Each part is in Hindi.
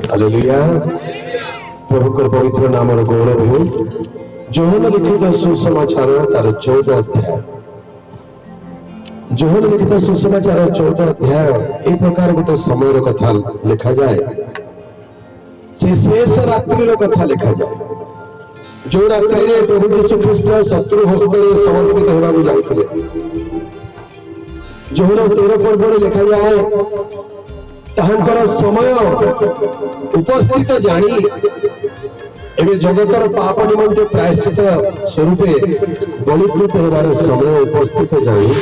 हालेलुया। प्रभु के पवित्र नाम गौरव हो। जोहन लिखित सुसमाचार तार 14 अध्याय, जोहन लिखित सुसमाचार 14 अध्याय ए प्रकार गोटे समय कथा लिखा जाए, से शेष रात्रि कथा लिखा जाए, जो रात्रि में प्रभु जीशु ख्रीष्ट शत्रु हस्त समर्पित होगा जाते। जोहन 13 पर्व लिखा जाए, ताहांकर समय उपस्थित जानी एवं जगतर पाप निमंते प्रायश्चित स्वरूपे बलिकृत होवार समय उपस्थित जानी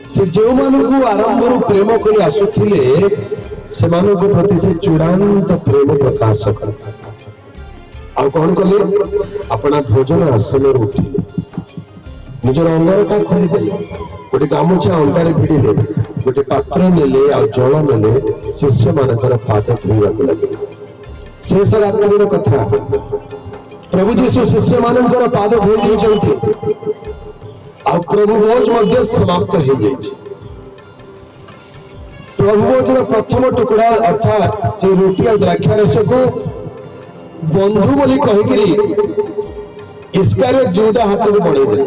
से जो मानू आरंभ प्रेम कर आसुथिले से प्रति से चूड़ांत प्रेम प्रकाश कर आ कौन कले अपना भोजन आसन उठिले, निजर अंगरखा खोलीदेले, गोटे गामुछा अंगारे भिड़िले, गोटे पात्र नेले आ जल नेले शिष्य मानकर पाद धोइबाकु लगे। शेष रात्रि कथा प्रभु जीशु शिष्य मानकर पाद धोई देइछन्ति आ प्रभु भोज मध्य समाप्त हो जाइछि। प्रभु भोजर प्रथम टुकड़ा अर्थात से रोटी आ द्राक्षारस को बंधु बोली कहिकरी इस्कारियोत यहूदा हाथ को बढ़े देले।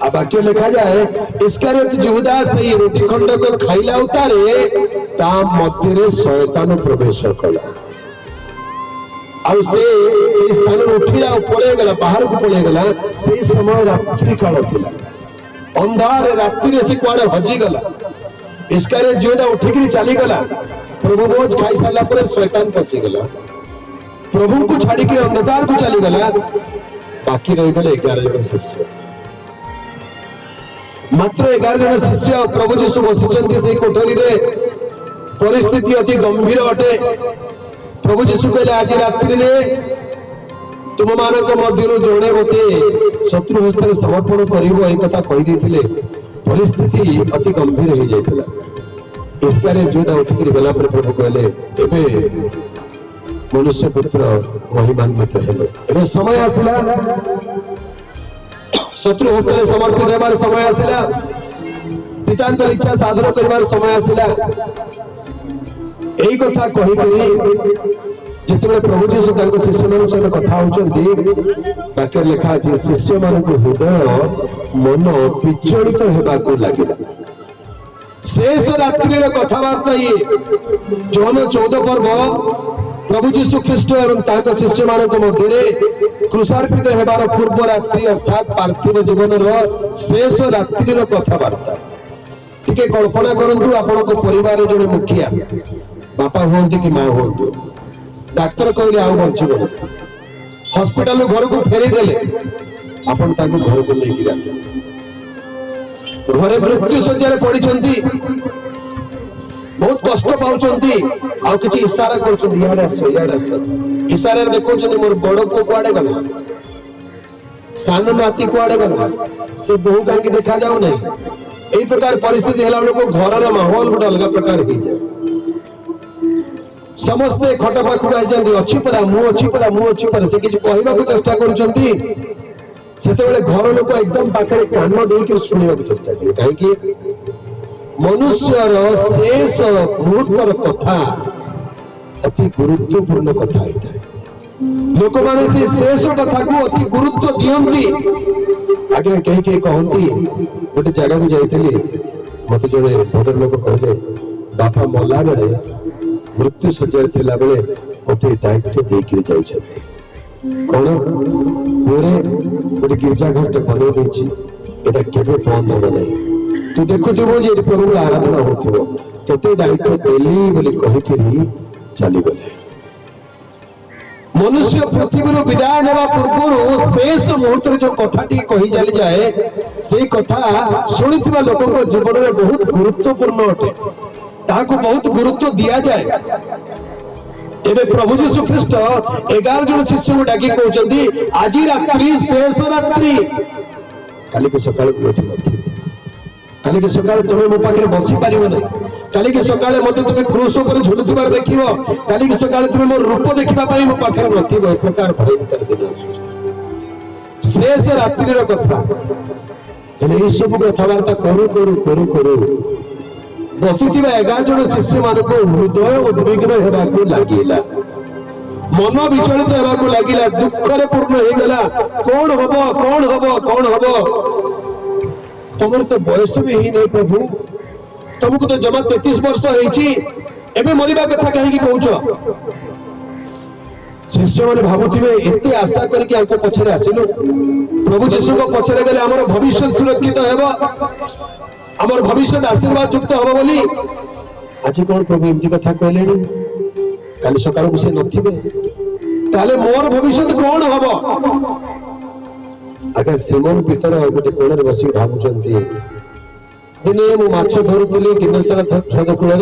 आ वाक्य लिखा जाए, इस्कारियोत यहूदा से रोटी खंड को खाइला उतारे ता मध्य शैतान प्रवेश कला से स्थान उठिला पड़े गला, बाहर को पड़े गला। से समय रात्रि काल थिला, अंधार रात्रि से कुआडे हजी गला। इस्कारियोत यहूदा उठिकरी चली गला। प्रभु भोज खाई सारा पर शैतान पसी गला, प्रभु को छाड़ी के अंधकार को चली गला। बाकी रही गले 11 जन शिष्य, मात्र 11 जन शिष्य। प्रभु जीशु बसिचंती से कोठरी रे, परिस्थिति अति गंभीर अटे। प्रभु जीशु कहले, आज रात्रि रे तुम मानक मध्यरु जणे मते शत्रु हस्त समर्पण करिवो ए कथा कहि देथिले। परिस्थिति अति गंभीर हो जाइतिला। इस्कारियोत यहूदा उठिकरी गला पर प्रभु कहले, एबे मनुष्य पुत्र महिमान्वित हेले, एबे समय आसिला, शत्रु हस्त समर्पित होबार समय आसिला, पितांतर इच्छा साधन करिवार समय आसिला। एई कथा कहि करी जितबे प्रभु जीशु तांको शिष्य मान सहित कथा होचंती, वाक्य लिखा अछि, शिष्य मान को हृदय मन विचलित हेबाकू लागिला। शेष रात्रि कथावार्ता ये जोहन 14 पर्व प्रभु जीशु ख्रीष्ट एवं तांको शिष्य मान मध्य क्रूसार्पित हेबार पूर्व रात्रि अर्थात पार्थिव जीवन शेष रात्रि कथावार्ता। टिके कल्पना करंतु, आपन परिवार जड़े मुखिया बापा हूँ कि माँ हूँ, डाक्तर कहले आउ बचब, हॉस्पिटल घर को फेरी देले, आपन ताको घर को लेकर आसे, घरे मृत्यु शज्या पड़िछंती, बहुत कष्ट पाउछंती, आ किछि इशारा करछंती, याडे आस, इशारा देखौछंती मोर बड़ को कुआडे गला, सान नाती कुआडे गला, से बहु काहे देखा जाउ नै। एई प्रकार परिस्थिति हेला लोक घरर माहौल गोटे अलग प्रकार हो जाए। समस्ते खट पाखु आइछंती, अछि परा मु अछि परा मु अछि परा, से किछि कहबाकू चेष्टा करूछंती। सेतेबेले घर लोक एकदम पाखरे कान देइके सुनिबाकू चेष्टा करे, काहेकि मनुष्यर शेष मुहूर्तर कथा अति गुरुत्वपूर्ण कथा होता। लोक माने से शेष कथा को अति गुरुत्व दियंती। आगे कहीं कहीं कहती, गोटे जगह को जाइली, मत जड़े भद्र लोक कहले, बापा मला बेले मृत्यु शज्या थिला बेले मते दायित्व देकर जाइछथि, कौन पूरे गोटे गिरजा घर बन देछि, एटा केबे बंद हो नहीं। तू देखुथिबो जे प्रभु आराधना होथिबो, तते दायित्व देली बोली कहिकरी चली गले। मनुष्य पृथ्वी विदाय नेवा पूर्व शेष मुहूर्त जो कथाटी कही चली जाए, से कथा शुणुवा लोक जीवन में बहुत गुरुत्वपूर्ण अटे, ताकू बहुत गुरुत्व दिया जाए। एबे प्रभु जीशु ख्रीष्ट 11 जन शिष्य को डाकी कहउछंती, आज रात्रि शेष रात्रि, काली के सकाळ उठी नथि, काली के सकाळ तुम मो पाखे बसी पारिबो नै, काली के सकाळे मते तुम क्रूस पर झुलुथिबार देखिबो, काली के सकाळे तुम मोर रूप देखिबा पई मो पाखे नथिबो। ए प्रकार भयंकर दिन शेष रात्रि कथा। एई सब कथावार्ता करू करू करू करू बसी 11 जन शिष्य मान हृदय उद्विग्न होगा लगिला, मन विचलित होगा लगिला, दुखरे पूर्ण हो गला। कौन हम कौन हम कौन हम? तुम तो बयस भी ही नहीं प्रभु, तुमको तो जमा 33 वर्ष होती, मरवा कथा कहीं कौच? शिष्य मैंने भावुवे एत आशा करके पछरे आसिलु, प्रभु जीशु को पछरे गले आमर भविष्य सुरक्षित हेबो, आमर भविष्य आशीर्वाद युक्त हम बोली। आज कौन प्रभु एमती कथा कहले? काली सकाळ को से नथिबे, ताले मोर भविष्य कौन हम? आगे सिमोन पीतर गोटे कोण बस भावुंट, दिने मु माछ धरुली गिनेश्वर हृद कूल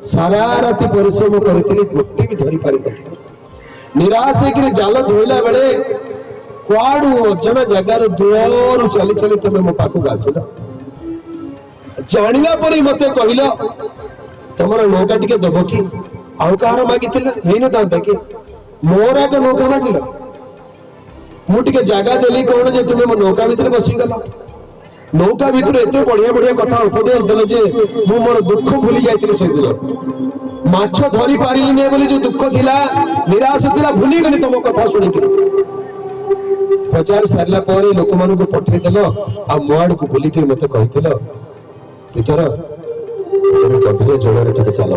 सारा राति परिश्रम करी गोटे भी धरी पारि न, निराश होकर जाल धोला बेले कुआड़ू अजणा जगार दूर चली चली तुम मो पाखक आसिल, जानिला पर मते कहल तुम नौका टिके दब कि आउ कहार मागी न था कि मोर आगे नौका मागिल, मुझे जगह देली कौन जे तुम मो नौका भितर बसीगल, नौका भितर एत बढ़िया बढ़िया कथा उपदेश देल जे मु मोर दुख भूली जाइए से दिन माछ धरी पारिली नहीं बोली जो दुख थिला निराश थिला भूली गली तुम कथा शुणिक प्रचार सारा पर लोक मान पठेदेल आ मो आड़ को बुलिक मत कही तीतर गभीर जल टे चल,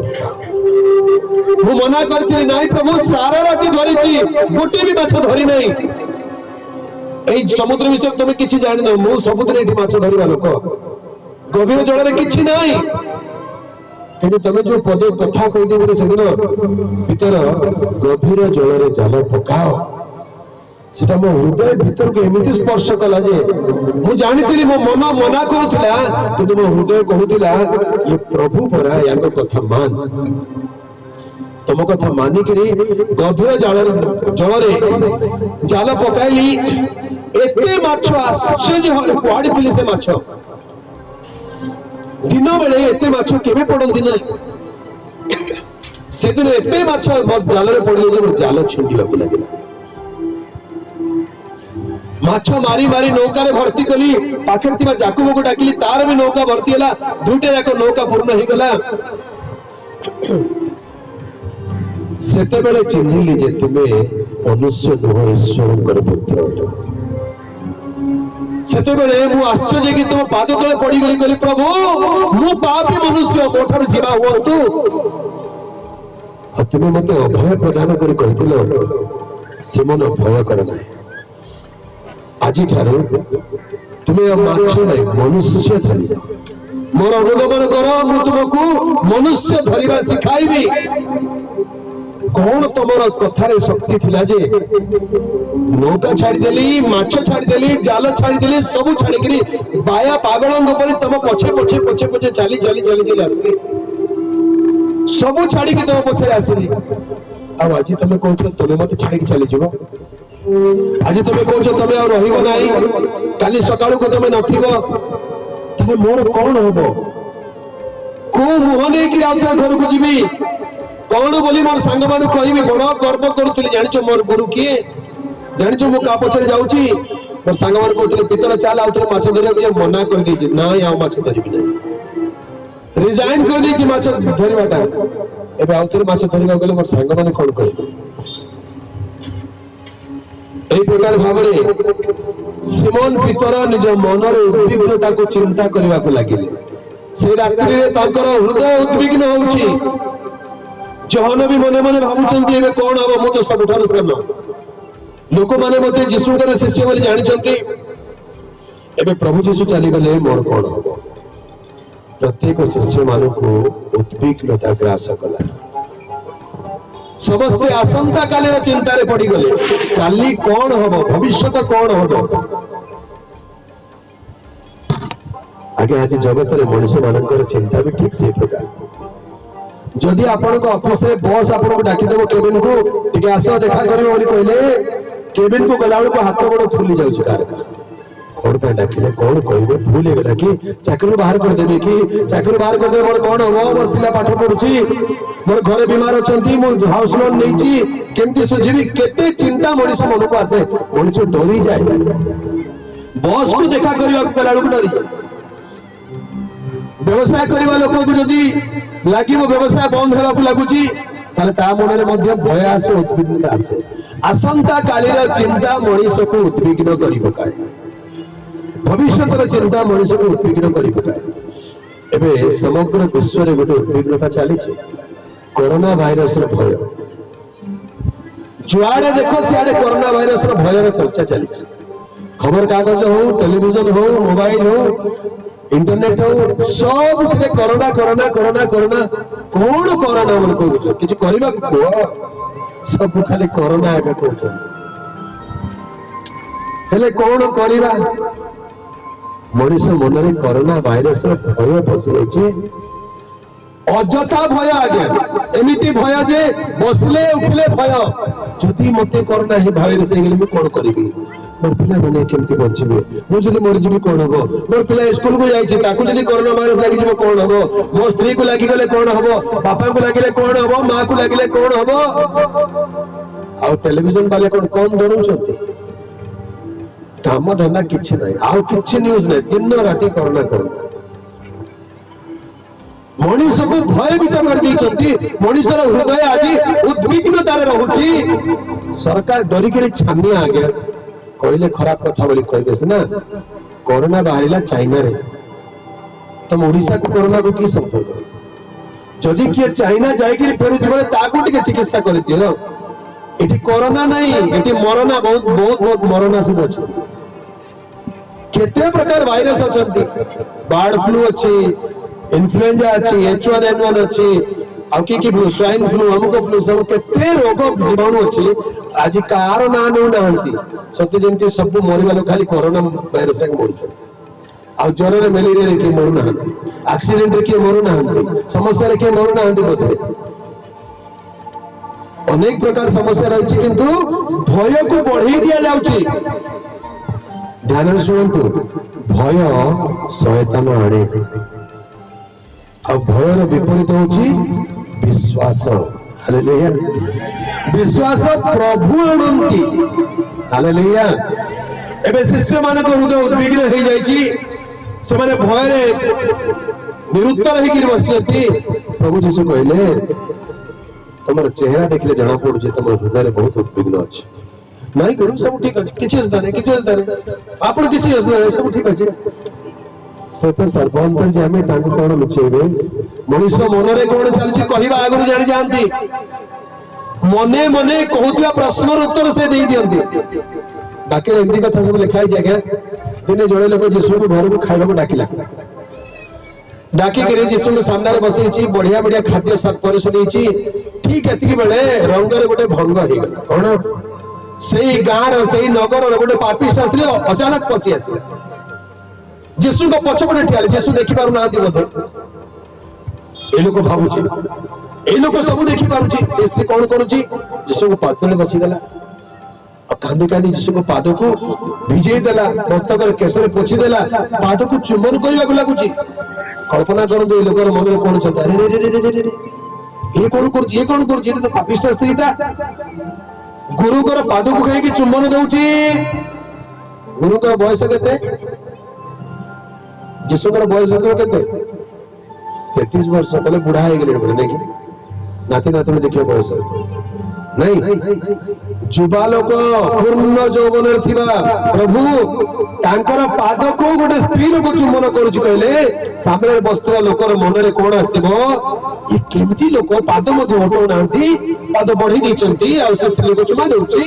मु मना करी ना प्रभु सारा राति धरी गोटे भी माछ धरी नहीं, यही समुद्र विषय तुम कि जान मु सबुदिन माछ धरवा लोक, गभीर जल कि ना कि तुम जो पदे कथा कहीदे से दिन भीतर गभीर जल जाल पकाओ, सेटा मो हृदय भीतर को एमती स्पर्श कला जे मु जानी मो मन मना करूला, कि मो हृदय कहूला ये प्रभु परा या कथा मान, तुम कथा मानिक गभीर जल जाल पकाइली, एते माछ आश्चर्य कुआड़ी थी से माछ दिन बेले एत माछ केवे पड़ती ना, से दिन एत माछ जाल पड़े जाल छुंडिया लगे, माछ मारी मारी नौकार भर्ती कली, पाखे जाकुब को डाकिली तार भी नौका भर्ती है, दुईटा जाक नौका पूर्ण हो गला। सेते बेले चिन्हिली जे तुमे मनुष्य नुह ईश्वर पुत्र अट, सेते बेले मु आश्चर्य कि तुम पाद तले पड़ी गली कहली प्रभु मु पापी मनुष्य मोठार जीवा हुअतु, तुम मत अभय प्रदान कर कही सिमोन भय कर ना, आज तुम्हें माछ नहीं मनुष्य धर, मोर अनुगमन कर मु तुमको मनुष्य धरवा शिखाइबी। कौन तुम कथार शक्ति थिला जे नौका छाड़देली, माछ छाड़देली, जाल छाड़देली, सब छाड़ी बाया पागल पर तुम पछे पछे पछे पछे चली चली चली चली आसली, सब छाड़ी तुम पछे आसली। आज तुम कह तुम मत छाड़ी चली जीव, आज तुम कह तुम रही काली सकाल को तुम न मोर कौन हम को मुह नहीं घर को जी कौन बोली मोर सांग मान कह बड़ गर्व करुली, जाच मोर गुरु किए जाच मु क्या पचर जाऊँगी, मोर सांग मान कहते पितर चाल आउ माछ धरिया मना कर ना माछ धरबी ना, रिजाइन कर माछ धरवाटा एवं आउ माछ धरवा गले मोर सांग मैंने कौन कह प्रकार भाव सिमोन पीतर निज मनर उद्विग्नता को चिंता करने को लगे, से रात्रि हृदय उद्विग्न हो, जहन भी मने मने भावुंट कौन हम मु तो सबुठ सान लोक मैंने मत जीशुकर शिष्य बोली जानते, एवं प्रभु जीशु चलीगले मोर कौन हम, प्रत्येक शिष्य मान को उद्विग्नता ग्रास कला, समस्ते आसंता कालीन चिंतार पड़गले काली कौन हम भविष्य कौन हम। आगे आज जगत में मनुष्य मान चिंता भी ठीक से प्रकार, जदि आपण ऑफिस रे बॉस आपण को डाकिदेव केबिन को टिके आस देखा करियो बोली कहले केबिन को गला बेल को हाथ गोड़ फुली जाउछ कार का कौन पे डाकिले कौन कहबे भूल गेला कि चाकरी बाहर कर देबे कि चाकरी बाहर कर दे मोर कौन हो मोर पिला पाठ पढुची मोर घरे बीमार अछंती मो हाउस लोन नैची केमती सुझिबी केते चिंता मनुष्य मन को आसे, मनुष्य डरी जाए बॉस को देखा करियो गला बेल को डरी जाए। व्यवसाय करने लोक को जदि लगे व्यवसाय बंद होगा लगुच मन में भय आसे उद्विग्नता आसे आसंता कालीर चिंता मनीष को उद्विग्न कर पकाए भविष्य चिंता मनीष को उद्विग्न कर पकाए एवं समग्र विश्व में गोटे उद्विग्नता चली कोरोना भाइरस भय जुआड़े देख सियाड़े कोरोना भाइरस भयर चर्चा चली खबर कागज हो टेलीविजन हो मोबाइल हो इंटरनेट हो सब कोरोना कोरोना कोरोना कोरोना कौन कोरोना मन कह कि सब खाली कोरोना आगे कहते कौन करवा मनीष मन में कोरोना भाइरस भय पशि जाइए अजथा भय आज्ञा एमती भय जे बसले उठले भय जदि मत कोरोना भाइरस कौन करी मोर पिला मैंने केमती बचे मुझे मरीजी कौन हम मोर पिला स्कूल को जाइए कोरोना भाइरस लगी कौन हम मो स्त्री को लगिगले कौन हम बापा को लगे कौन हम माँ को लगे कौन हम आ टेलीविजन वाले कौन कौन डर काम धंदा किसी ना आउ कि न्यूज ना दिन राति कोरोना कोरोना मनीष को भयभीत कर मनीषर हृदय आज उद्विग्नतार रहुची सरकार डरिक छानिया आगे कहले खराब कथा बोली कहे सीना कोरोना बाहर चाइना रे तुम ओडिशा को कोरोना को कि संपर्क जदि किए चाइना जाकर फेरुचे चिकित्सा कर दियो ये कोरोना नहीं ये मरना बहुत बहुत बहुत मरना सब अच्छे केते प्रकार भाइरस अच्छा बर्ड फ्लू अच्छी इन्फ्लुएंजा अच्छी H1N1 अच्छी आ कि फ्लू स्वाइन फ्लू अमुक फ्लू सब केते रोग जीवाणु अच्छी आज कार ना नौ ना सत्य जमी सब मरवा लोग खाली कोरोना भाइरस मर आ ज्वर मेलेरिया किए मरु ना एक्सीडेंट रे किए मरु ना समस्या किए मरु ना बोधे अनेक प्रकार समस्या रही किंतु भय को बढ़ई दि जाउची ध्यान शुणु भय शैतान आणे आ भयर विपरीत होची विश्वास हालेलुया विश्वास प्रभु आनंती हालेलुया एबे शिष्य मान को हृदय उद्विग्न हो जाइछि से माने भय रे निरुत्तर होकर बसियती प्रभु जीशु कहले तुम चेहरा देखले जना पड़ू तुम हृदय बहुत उद्विग्न अच्छे नहीं करू सब ठीक अच्छे किसी असुविधा नहीं किसी असुविधा नहीं आप किसी असुविधा नहीं सब ठीक अच्छे से तो सर्वांतर जामे तांको कौन लुचेबे मनुष्य मन रे कौन चलछि कहबा आगु जानि जानती मने मने कहउतिया प्रश्न उत्तर से दे दियंती बाकी एमती कथा सब लिखाई जगह दिने जड़े लोक जीशु को घर को खाइबा को डाकिला डाकी करे जीशु के सामने बसैछि बढ़िया बढ़िया खाद्य सब परस देछि ठीक एतिकी बेले रंग रे गोटे भंग हे गला कोन सेई गार सेई नगर रे गोटे पापिष्ट आसले अचानक पसी आसिला जीशु को पछपटे ठिया जीशु देखि पारु ना बोधे ए लोक भाबुछि ए लोक सब देखि पारुछि से स्त्री कोन करूछि जीशु को पादले बसी गला कांदी कांदी जीशु को पाद को भिजे देला मस्तक केसरे पोछि देला पाद को चुंबन करबा लागुछि कल्पना करंतु ए लोकर मन में कोन चलता रे रे रे रे ये कौन कर तो पापिष्ट स्त्री था गुरु को पाद को कहीं चुंबन दौची गुरु का बयस के जीशु बयस के 33 वर्ष पहले बुढ़ा है नहीं नाती नाती देखिए बयस नहीं जुबा लोक पूर्ण यौवन प्रभु तांकर पाद को गोटे स्त्री लोक चुंबन करुच्ची कहले सामने बसुवा लोकर मन में कौन आसो ये केमती लोक पाद हटाऊ ना पाद बढ़ी देती से स्त्री लोक चुमा दौची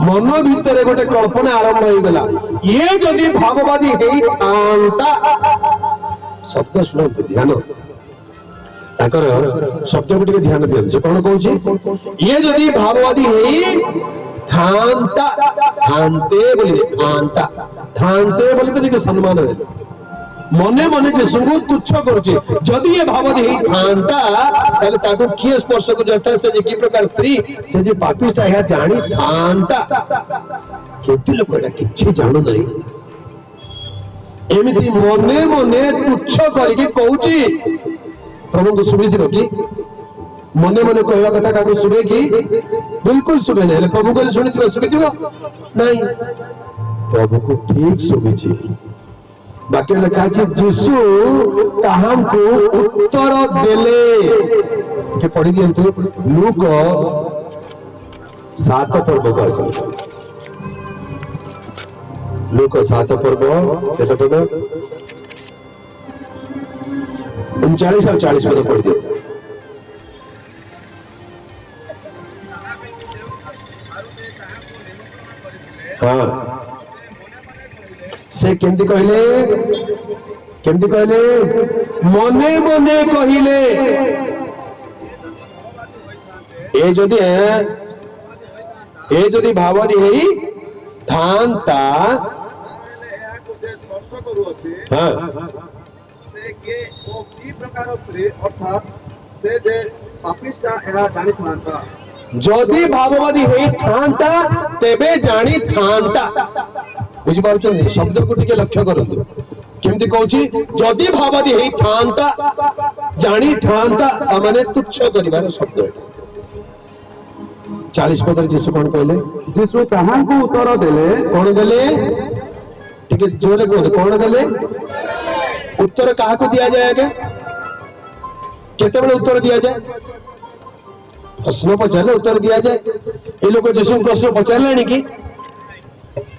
मन भितर गोटे कल्पना आरंभ हो गला ये जदि भाववादी शब्द शुणु ध्यान शब्द को ध्यान दिखाते कौन कौन ये जदि भाववादी थांता थांते बोली थांता थांते बोली तो सम्मान दे मने मने जीशु को तुच्छ करुचे जदि ये भाववादी थांता ताले ताको किए स्पर्श को जाता से कि प्रकार स्त्री से जे पापिष्ट है जानी थांता केते लोक एटा किछि जानु नहीं एमिति मने मने तुच्छ करके कहूची प्रभु को सुनी कि मने मने कहवा कथा का शुभे कि बिल्कुल शुभे नहीं प्रभु को शुणी शुभी नहीं प्रभु को ठीक शुभी बाकी लिखा है जीशु ताहांकु उत्तर देले के पढ़ी दियंतु लूक 7 पर्व को आस लूक 7 पर्व केते पद 39 और 40 पद पढ़ी दियंतु। हाँ से केमती कहले मने मने कहले ए जदि भावरी हेई थांता हाँ से के ओ की प्रकार स्त्री अर्थात से जे पापिष्टा एरा जानि थांता जदि भाववादी हेई थांता तेबे जानी थांता बुझी पारुछन शब्द को टिके लक्ष्य करंतु केमती कहूची जदि भाववादी हेई थांता जानी थांता माने तुच्छ करिबार शब्द 40 पद जीशु कोन कहले जीशु ताहांकु उत्तर देले कोन देले टिके जोरे कोन कोन देले उत्तर काहा को दिया जाएगा केते बड़े उत्तर दिया जाए प्रश्न पचारे उत्तर दिया जाए ये लोग जीशु प्रश्न पचारे कि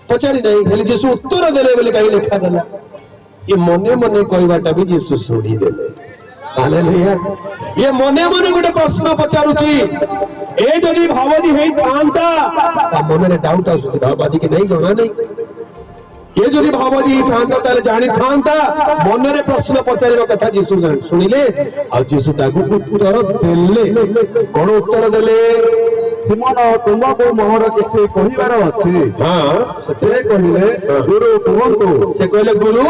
पचारि नहीं खाली जीशु उत्तर देले बोले कहीं लिखा देला ये मने मने कहवाटा भी जीशु शुणी देले हालेलुया ये मने मने गोटे प्रश्न पचारुची ए जदि भाववादी हेई थांता ता मन में डाउट आसुची भाववादी की नहीं जणा नहीं ये जदि भाववादी हेई थांता ताले जानि थांता मन रे प्रश्न पचारिबा कथा जीशु सुनिले आ जीशु ताकू उत्तर देले कोन उत्तर देले सिमोन तुमको मोहर किछि कहिबार अछि हां से कहिले गुरु कहंतु से कहले गुरु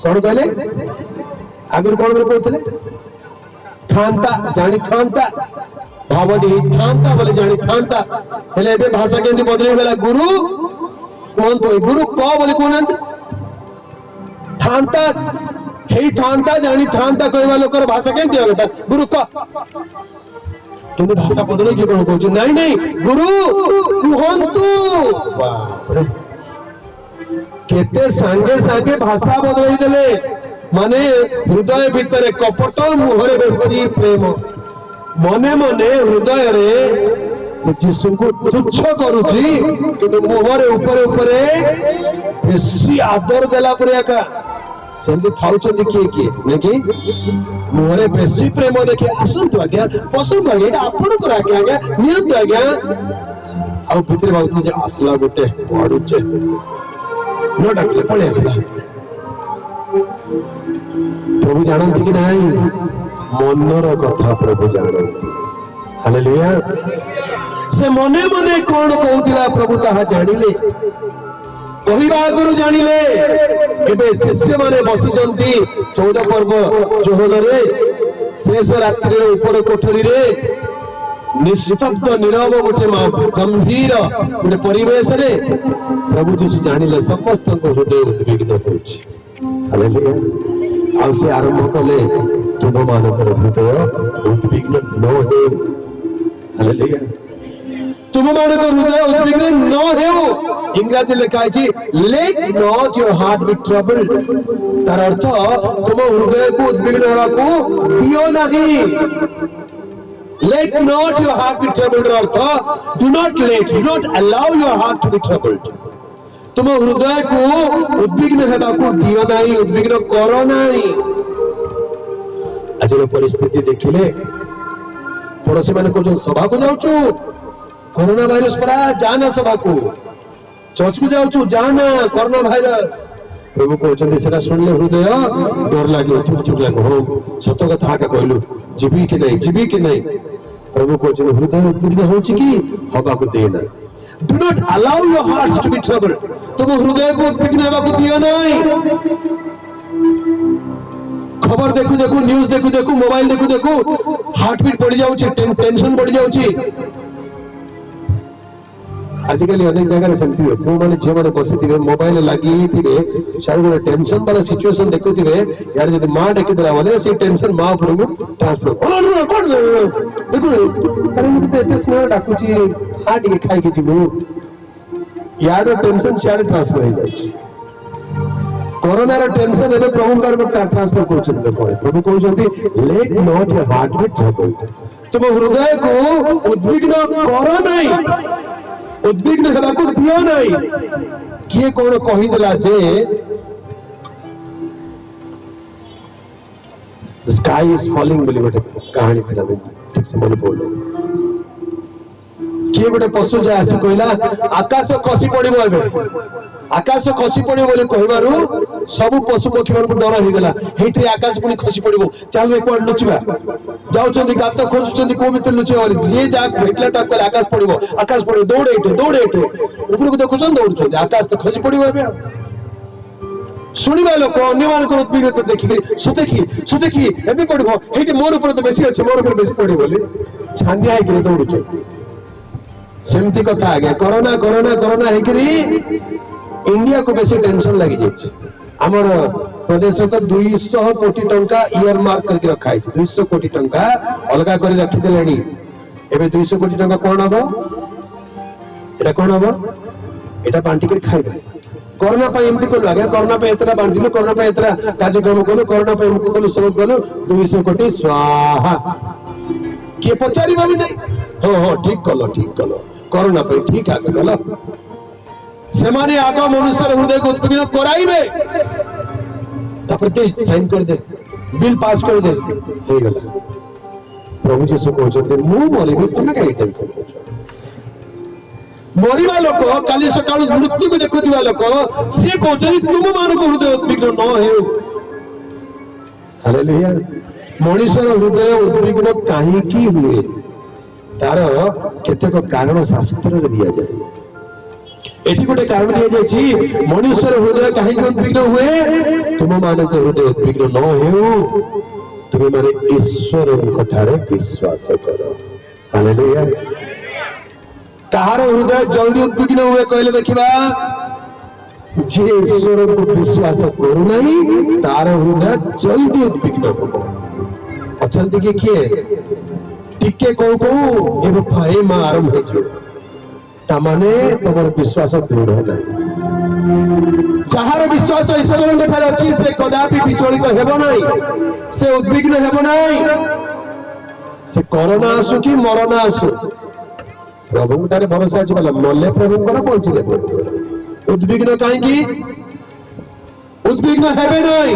कोन कहले आगुर कोन कहथले थांता जानि थांता भाववादी हेई थांता बोले जानि थांता हेले एबे भाषा केंदी बदले गेला गुरु कौन तो गुरु क बोले कौन थांता हेई थांता जानी थांता कहवा लोकर भाषा केंती होता गुरु क किंतु भाषा बदले कि कोन कहू नहीं नहीं गुरु कुहंतु बाप रे केते सांगे सांगे भाषा बदले देले माने हृदय भितरे कपट मुहरे बेसी प्रेम मने मने हृदय रे से जीशु को तुच्छ करूची किंतु मुहरे ऊपर ऊपरे बेसी आदर देला परे का सेंदी थाउचंदी किए नहीं कि मुहरे बेसी प्रेम देखि आसंतु आज्ञा पसंद आज्ञा एटा आपण को आज्ञा आज्ञा नियंत आज्ञा आ भितरे भावती जे आसला गोटे वाडुचे न डाकले पळे आसला प्रभु जानती कि नहीं मनर कथा प्रभु जानती हालेलुया से मने मने कौन कहूतिला प्रभु ताहा जानिले कहवा आगुरु जानिले एबे शिष्य माने बसिचंती 14 पर्व जोहन रे शेष रात्रि रे ऊपर कोठरी रे निस्तब्ध नीरव गोटे गंभीर गोटे परिवेश रे प्रभु जीशु जानिले समस्त को हृदय उद्विग्न होछि हालेलुया आ से आरंभ कले तुम मानकर हृदय उद्विग्न न हो हालेलुया तुम मानकर हृदय उद्विग्न न हो इंग्रजी लिखा है let not your heart be troubled तार अर्थ तुम हृदय को उद्विग्न होगा को दियो नहीं let not your heart be troubled अर्थ do not allow your heart to be troubled तुम हृदय को उद्विग्न होगा को दियो नहीं उद्विग्न करो नहीं आज परिस्थिति देखिले पड़ोसी मान को सभा को जाऊँ कोरोना भाइरस पड़ा जाना सभा को चर्च को जाऊँ जाना कोरोना भाइरस प्रभु कहते शुणिले हृदय डर लगे चुप चुप लगे हाँ सत कथा कहलु जीवी कि नहीं प्रभु कहते हृदय उद्विग्न होची कि हवा को देना do not allow your hearts to be troubled तुम हृदय को उद्विग्न होगा को दियो नहीं खबर देखु देखु न्यूज देखु देखु मोबाइल देखु देखु हार्ट बीट बढ़ी जाउची टेंशन बढ़ी जाउची आजिकल अनेक जगह सेमती हो पुओ माने झियो माने बसिथिबे मोबाइल लागि थिबे सारे गोटे टेंशन वाला सिचुएशन देखुथिबे यार जदि मां डाकी देला बोले से टेंशन मां ऊपर को ट्रांसफर देखु अरे मुझे तो एते स्नेह डाकुची हां टिके खाइ के जीवो यार टेंशन शेयर ट्रांसफर हो जाउची कोरोना टेंशन एवं प्रभु ट्रांसफर कर प्रभु कहते let not your heart be trouble तुम हृदय को उद्विग्न करो नहीं उद्विग्न होगा दियो नहीं किए कौन कहीदेला जे स्काई इज फॉलिंग बोली गोटे कहानी थिला ठीक से मन पड़े किए गोटे पशु जे आसी कहला आकाश खसी पड़िबो एबे आकाश खसी पड़िबो बोली कहबारु सब पशु पक्षी मन को डर हो गला हेठी आकाश पुनी खसी पड़िबो चल एक बार लुचबा जाउचंदी गात खोजुचंदी को भीतर लुचे जे जा भेटला ता कहला आकाश पड़िबो दौड़े एठो ऊपर को देखुचन दौड़ुचंदी आकाश तो खसी पड़िबो एबे शुणा लोक अन्य उद्विग्न देखिक सुदेखी एवं पड़ो ये मोर उपर तो बेसी अच्छे मोर उपर बेसी पड़े बोली छानिया होकर दौड़ सेमती कथा आगे कोरोना कोरोना कोरोना इंडिया को बेसी टेंशन लगी जाए आमर प्रदेश तो 200 कोटी टंका इयर मार्क करके रखा है 200 कोटी टंका अलग कर रखीदे एवं 200 कोटी टंका कौन हम एटा कौन हम एटा बांटिक खाइबा कोरोना पे एमती कलु आगे कोरोना पे इतना बांटिलु कोरोना पे इतना कार्यक्रम कलु कोरोना पे मुख कलु सब कलु 200 कोटी स्वाहा किए पचार भी नहीं हाँ ठीक कल कोरोना पे ठीक आगे गल से आग मनुष्य हृदय को उत्पीड़न कराइबे दे साइन कर दे बिल पास कर दे हो गला प्रभु जीसु कहते मु मरबी तुम कहीं टेंशन कर मरवा लोक काली सका मृत्यु को देखुवा लोक सी कहते तुम मान हृदय उद्विग्न न हो हालेलुया मनुष्य हृदय उद्विग्न कहीं हुए तार केतेक कारण शास्त्र दि जाए एटी गोटे कारण दि जाए मनुष्य हृदय कहीं उद्विग्न हुए तुम मान हृदय उद्विग्न न हो तुम माने ईश्वर विश्वास कर हालेलुया कहार हृदय जल्दी उद्विग्न हुए कहले देखिबा जे ईश्वर को विश्वास करूना तार हृदय जल्दी उद्विग्न हो अच्छा कि किए टिके कौ कौ एम आरंभ होने तुम विश्वास दृढ़ ना जार विश्वास ईश्वर अच्छी से कदापि विचलित हेब ना से उद्विग्न हेब ना से कोरोना आसु कि मरणा आसु प्रभु भरोसा अच्छे मल्ले प्रभु पहुंचले उद्विग्न कहीं उद्विग्न हेबे नहीं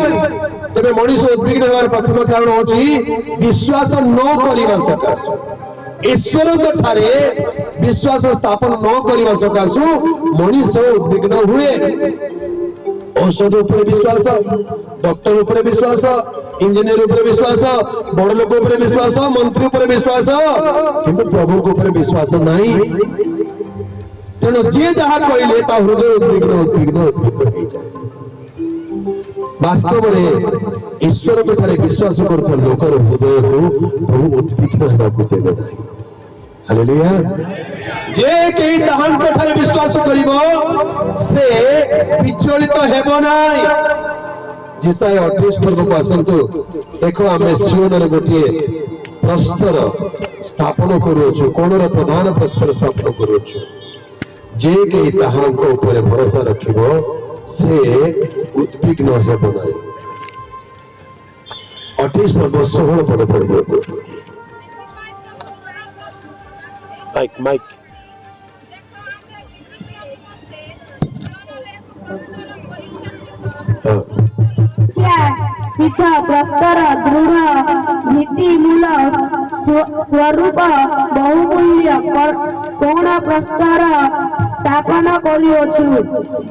तेरे मनुष्य उद्विग्न होवार प्रथम कारण होची विश्वास न करिवा सकासु ईश्वर ठारे विश्वास स्थापन न करिवा सकासु मनुष्य उद्विग्न हुए औषध उपरे विश्वास डॉक्टर उपरे विश्वास इंजीनियर उपरे विश्वास बड़ लोक उपरे विश्वास मंत्री उपरे विश्वास किंतु प्रभु उपरे विश्वास नहीं तेणु जे जहाँ कहले हृदय उद्विग्न उद्विग्न उद्विग्न हो जाए वास्तव में ईश्वर ठारे विश्वास कर लोकर हृदय को प्रभु उद्विग्न होगा देवे ना हालेलुया जे कई ताहान ठारे विश्वास करिवो से विचलित हेबो नाही जिसाय 28 पर्व को आसंतु देखो आमे सियोनर गोटे प्रस्तर स्थापन करूछु कोणर प्रधान प्रस्तर स्थापन करूछु जे कई ताहान को ऊपर भरोसा रखिबो से उद्विग्न हेबो नाही 28 पर्व 16 पद पढ़ दियो माइक क्या सिद्ध प्रस्तर दृढ़ भित्ति मूल स्वरूप बहुमूल्य कोण प्रस्तर स्थापन करियोछु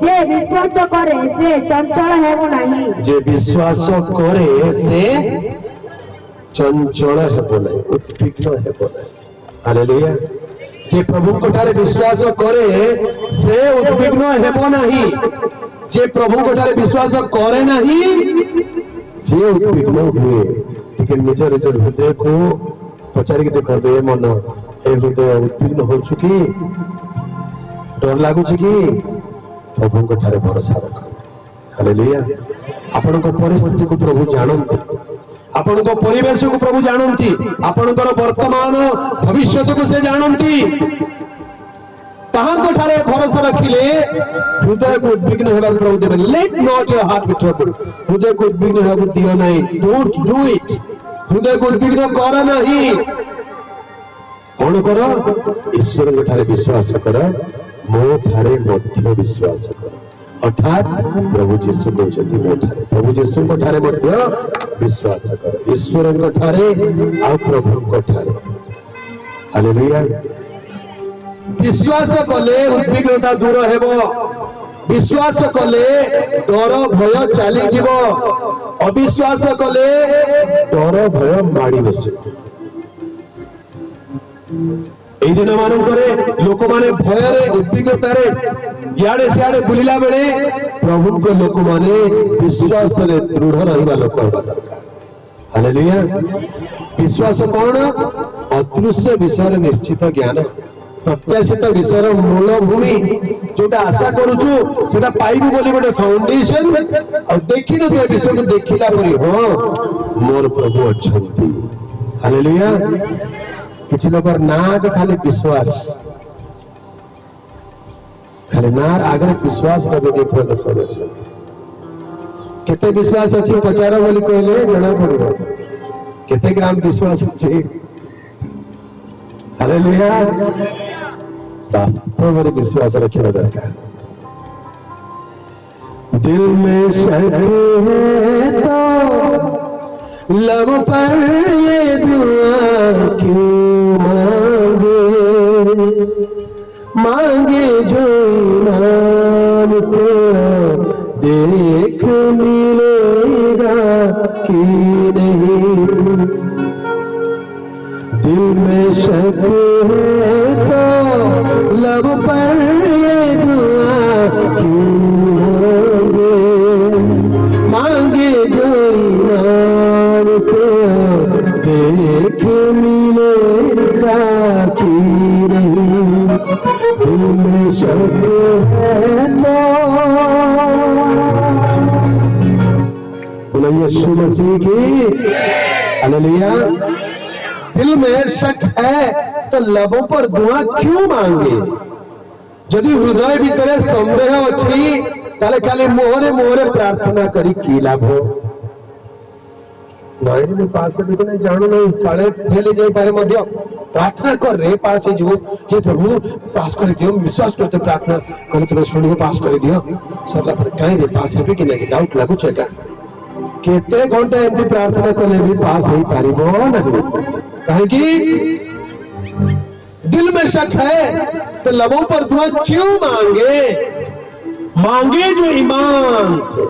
जे विश्वास करे से चंचल हेबो नाही जे विश्वास करे से चंचल हेबो नाही उद्विग्न हेबो नाही हालेलुया जे प्रभु को ठारे विश्वास करे से उद्विग्न हेबो नाही जे प्रभु को ठारे विश्वास करे नहीं से उद्विग्न हुए ठीक निज निज हृदय को पचार के देखो ए मन ए हृदय उद्विग्न हो चुकी डर लगुच कि प्रभु को ठारे भरोसा रख हालेलुया आपण को परिस्थिति को प्रभु जानते आपण को परिवेश को प्रभु जानती आपणकर वर्तमान भविष्य को से जानती ताहां ठारे भरोसा रखिले हृदय को उद्विग्न हेबाक प्रभु देबे। Let not your heart be troubled. हृदय को उद्विग्न हेबाक दियो नहीं। Don't do it. हृदय को उद्विग्न कर नहीं। कौन कर? ईश्वर ठारे विश्वास कर, मो ठारे मध्य विश्वास कर। अर्थात प्रभु जीशु कहते मो ठारे, प्रभु जीशु ठारे मध्य विश्वास कर। ईश्वर ठारे आ प्रभु ठारे। हालेलुया। विश्वास कले उद्विग्नता दूर हेबो। विश्वास कले डर भय चली जीवो। अविश्वास कले डर भय माड़ी बसिबो। এই দিন মানকরে লোকমানে ভୟରେ উদ্বিগ্নতাରେ ইয়াଡେ ସିଆଡେ ବୁଲିଲା ବେଳେ ପ୍ରଭୁଙ୍କ ଲୋକମାନେ ବିଶ୍ୱାସରେ ଦୃଢ ରହିବା ଲୋକ ହେବା ଦରକାର। ହାଲେଲୁୟା। ବିଶ୍ୱାସ କଣ? ଅଦୃଶ୍ୟ ବିଷୟରେ ନିଶ୍ଚିତ ଜ୍ଞାନ, ପ୍ରତ୍ୟାଶିତ ବିଷୟର ମୂଳ ଭୂମି। ଯୋଉଟା ଆଶା କରୁଛୁ ସେଟା ପାଇବୁ ବୋଲି ଗୋଟେ ଫାଉଣ୍ଡେସନ। ଆଉ ଦେଖିନଥିବା ବିଷୟକୁ ଦେଖିଲା ପରେ ହଁ ମୋର ପ୍ରଭୁ ଅଛନ୍ତି। ହାଲେଲୁୟା। किसी लोग ना खाली विश्वास, खाली ना आगे विश्वास लगे देखो लोग केते विश्वास अच्छी पचार बोली कहले जना पड़ो केते ग्राम विश्वास अच्छी। हालेलुया। वास्तव में विश्वास रखना दरकार। दिल में शक है तो लब पर ये दुआ क्यों मांगे जो ईमान से देख मिलेगा कि नहीं। दिल में शक है तो लब पर ये दुआ क्यों मांगे जो ईमान से देख मिलेगा कि नहीं। दिल में शक है तो बोलो यीशु मसीह की हालेलुया। दिल में शक है तो लबों पर दुआ क्यों मांगे? यदि हृदय भीतर संदेह अच्छी ताले खाली मोहरे मोहरे प्रार्थना करी की लाभ? नई में पास नहीं जान नहीं काले फेली जाई पारे मध्य प्रार्थना कर रे पास ही जो हे प्रभु पास कर दियो। विश्वास करते प्रार्थना कर तुम शुणी पास कर दियो। सरला पर कहीं रे पास है कि नहीं डाउट लागू छेका। केते घंटा एमती प्रार्थना कले भी पास ही पारिबो नहीं। कहे कि दिल में शक है तो लबों पर दुआ क्यों मांगे? मांगे जो ईमान से।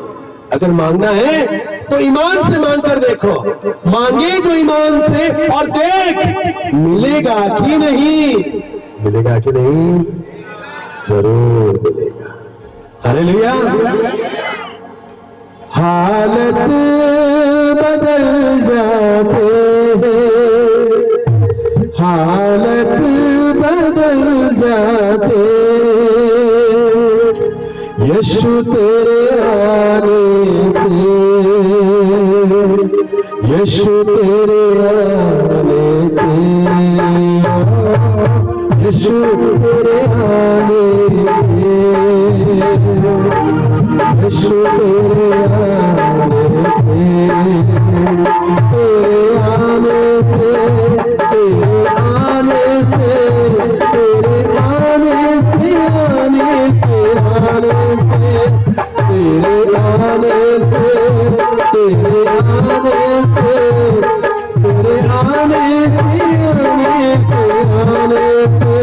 अगर मांगना है तो ईमान से मांग कर देखो। मांगे जो ईमान से और देख मिलेगा कि नहीं। मिलेगा कि नहीं? जरूर मिलेगा। हालेलुया। हालत बदल जाते हैं, हालत बदल जाते। यीशु तेरे आने से, यीशु तेरे आने से, यीशु तेरे आने से, यीशु तेरे आने से, तेरे आने से, तेरे आने से, तेरे आने से, आने से, आने से, तेरे आने से, तेरे आने से, तेरे आने से, आने से, आने से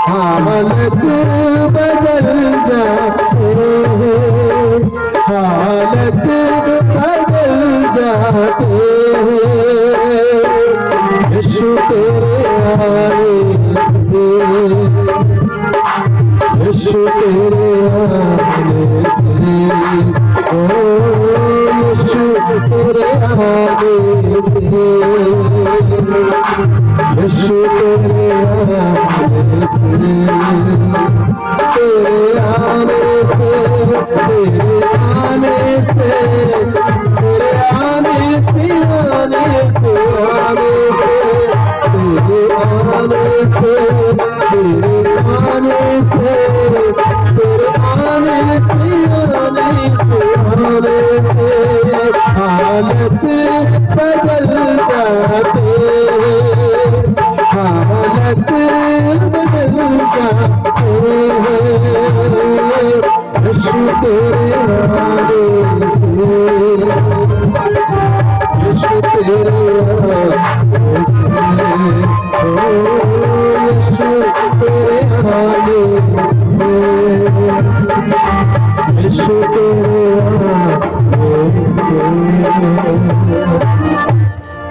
हालत बदल जाते हैं, हालत बदल जाते हैं। यीशु तेरे आने से, यीशु तेरे आने से, ओ यीशु तेरे आने से, यीशु तेरे आने से, तेरे आने से, तेरे आने से, तेरे आने से, आने से, आने से, तेरे आने से, तेरे आने से, तेरे आने से, आने से, आने से हालत बदल जाते, हालत बदल जाते यीशु तेरे आने से, यीशु तेरे आने से, ओ यीशु तेरे आने से, यीशु तेरे आने से।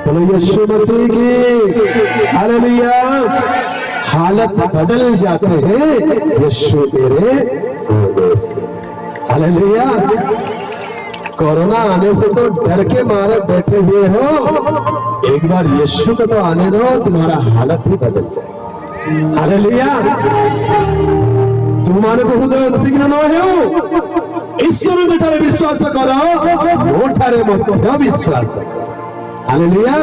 बोलो यीशु मसीह की हालेलुया। हालत बदल जाते हैं यीशु तेरे आने से, हालेलुया। कोरोना आने से तो डर के मारे बैठे हुए हो, एक बार यीशु को तो आने दो, तुम्हारा हालत ही बदल जाए, हालेलुया। ତୁମମାନଙ୍କୁ ହୃଦୟ ଉଦ୍ବିଗ୍ନ ନ ହେଉ, ଈଶ୍ୱରଙ୍କ ଠାରେ ବିଶ୍ୱାସ କର, ମୋ ଠାରେ ମଧ୍ୟ ବିଶ୍ୱାସ କର, ହାଲେଲୁୟା।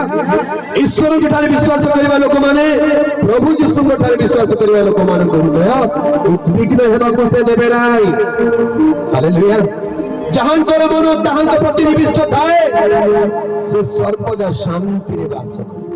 ଈଶ୍ୱରଙ୍କ ଠାରେ ବିଶ୍ୱାସ କରିବା ଲୋକମାନେ, ପ୍ରଭୁ ଯୀଶୁଙ୍କ ଠାରେ ବିଶ୍ୱାସ କରିବା ଲୋକମାନଙ୍କ ହୃଦୟ ଉଦ୍ବିଗ୍ନ ହେବାକୁ ସେ ଦେବେ ନାହିଁ, ହାଲେଲୁୟା। ଯାହାଙ୍କର ମନ ତାହାଙ୍କ ପ୍ରତି ନିବିଷ୍ଟ ଥାଏ, ସେ ସର୍ବଦା ଶାନ୍ତିରେ ବାସ କରେ।